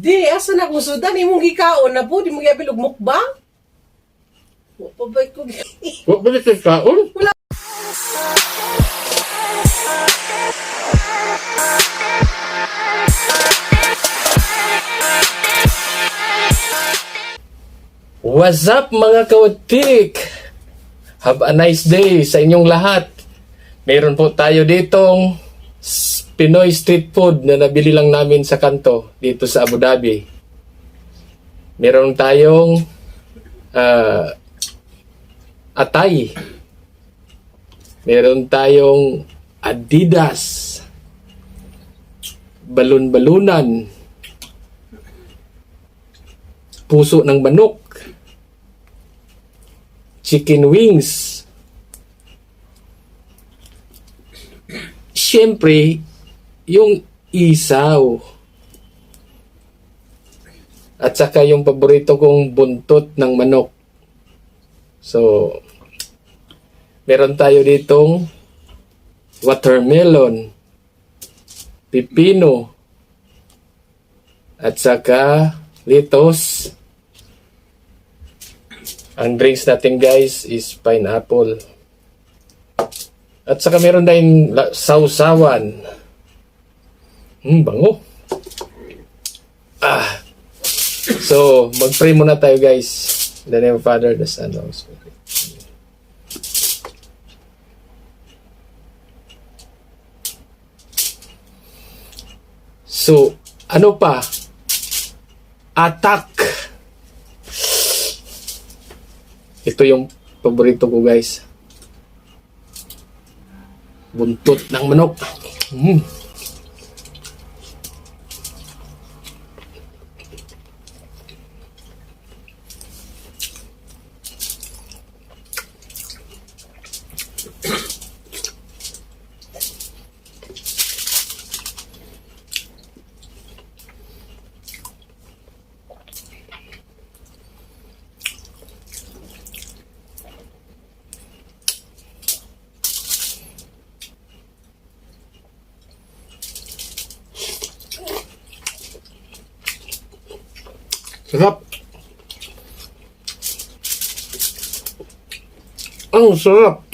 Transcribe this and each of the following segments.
Di, asa na kung sudan, imong gikaon na po, di mo giabil og mukbang? Wa pa ba ko Wa ba ito kaon? What's up mga kawatik? Have a nice day sa inyong lahat. Meron po tayo ditong Pinoy street food na nabili lang namin sa kanto dito sa Abu Dhabi. Meron tayong atay. Meron tayong Adidas. Balon-balunan. Puso ng manok. Chicken wings. Siyempre, yung isaw. At saka yung paborito kong buntot ng manok. So, meron tayo ditong watermelon, pipino, at saka lettuce. Ang drinks natin guys is pineapple. At saka meron tayong sausawan. Bango. So, mag-pray muna tayo guys. In the name of Father, the Son, and the Holy Spirit. So, ano pa? Attack. Ito yung paborito ko guys. Buntot ng manok. Sarap. Ang sarap.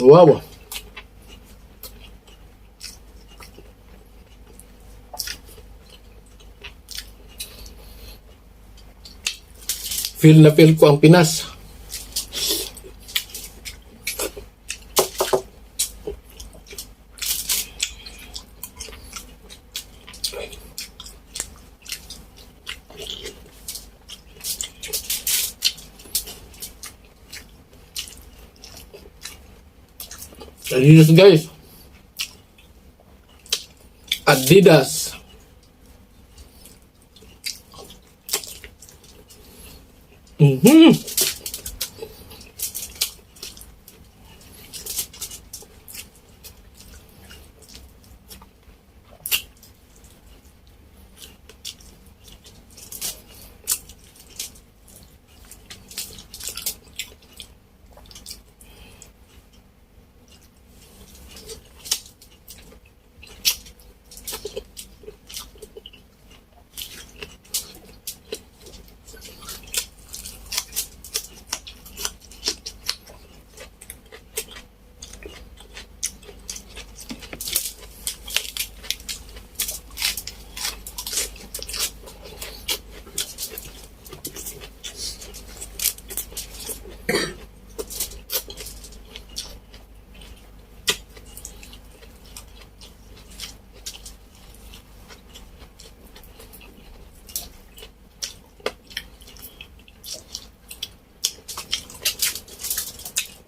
Wow. Feel na feel ko ang Pinas. Adidas guys. Adidas.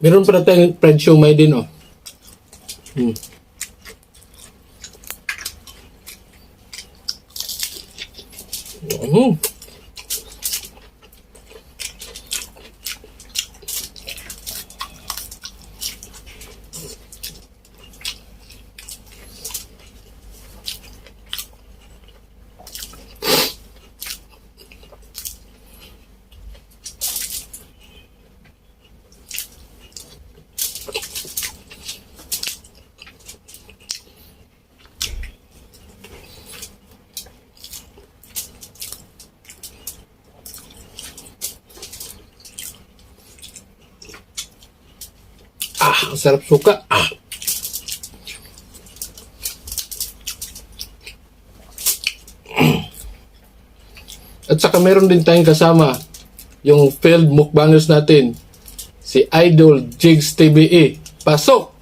Meron pala tayong fried siomai din, oh. Ang sarap suka. At saka meron din tayong kasama yung failed mukbangers natin, si Idol Jigs TVE. Pasok!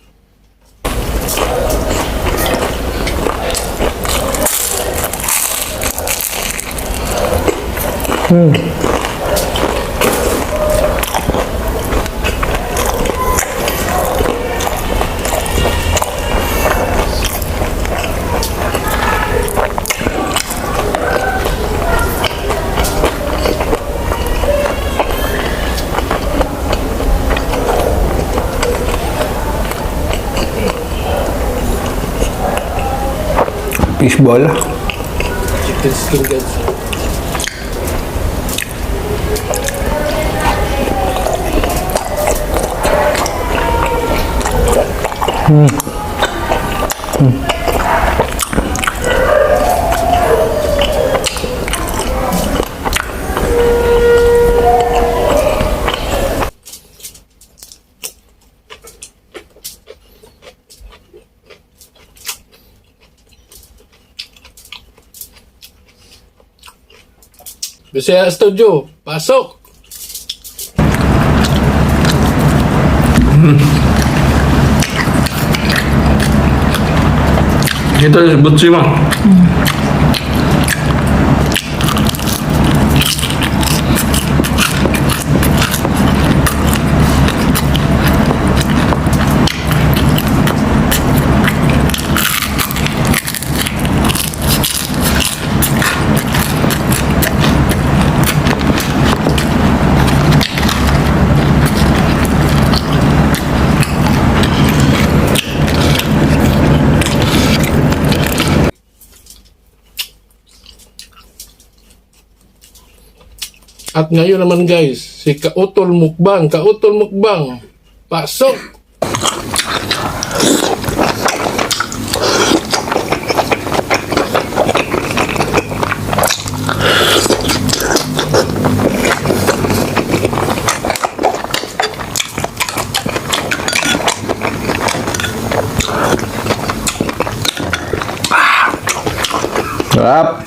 Fishball. Chicken skin guys. Bisaya Studio, pasok! Ito yung butsi mo. At ngayon naman guys, si Kautol Mukbang, pasok! Sarap.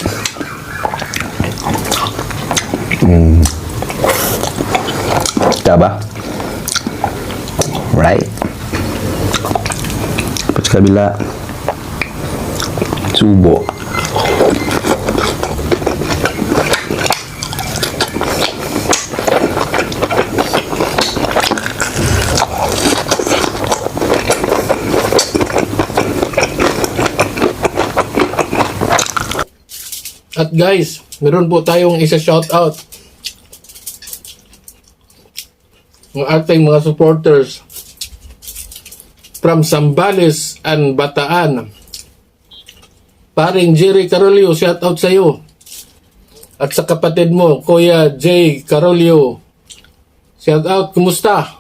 Diba? Right. Tapos sa kabila, subo. At guys, meron po tayong isa shoutout ng ating mga supporters from Zambales and Bataan. Paring Jerry Carolio, shoutout sa iyo. At sa kapatid mo, Kuya Jay Carolio, shoutout, kumusta?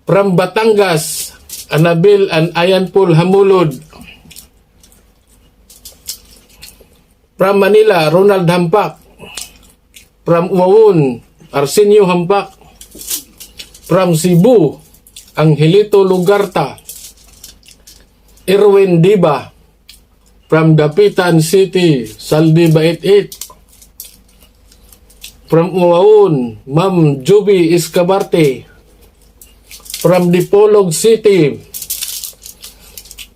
From Batangas, Anabil and Ayanpul Hamulod. From Manila, Ronald Hampak. From Uwawon, Arsenio Hampak. From Cebu, Angelito Lugarta. Erwin Diba. From Dapitan City, Saldi 88. From Uwawon, Ma'am Juby Escabarte. From Dipolog City,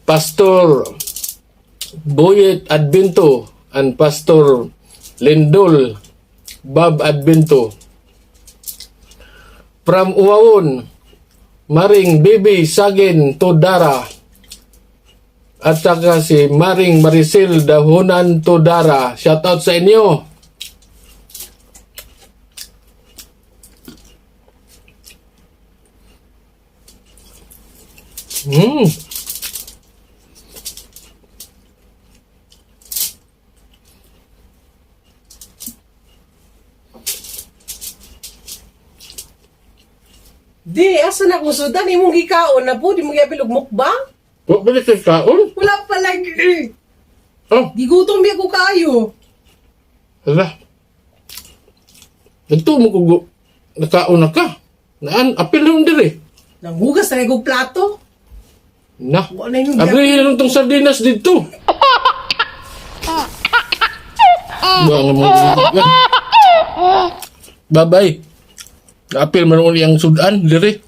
Pastor Boyet Adbinto and Pastor Lindol Bob Adbinto. From Uwawon, Maring Bibi Sagin Todara. At saka si Maring Maricel Dahunan Todara. Shoutout sa inyo. Di, asa na kung sudan, imong gikaon na po, di mo giapil og mukbang? Huwag ba ito kaon? Wala pa lagi. Oh, Gigutom di ako kayo. hala. Ito mo kung nakaon na ka. Naan, apil naman diri. Nanghugas na yung plato. Na, Wala yung abri lang tong sardinas dito. Mga mga. Babay. Apil man uli ang sudan, diri.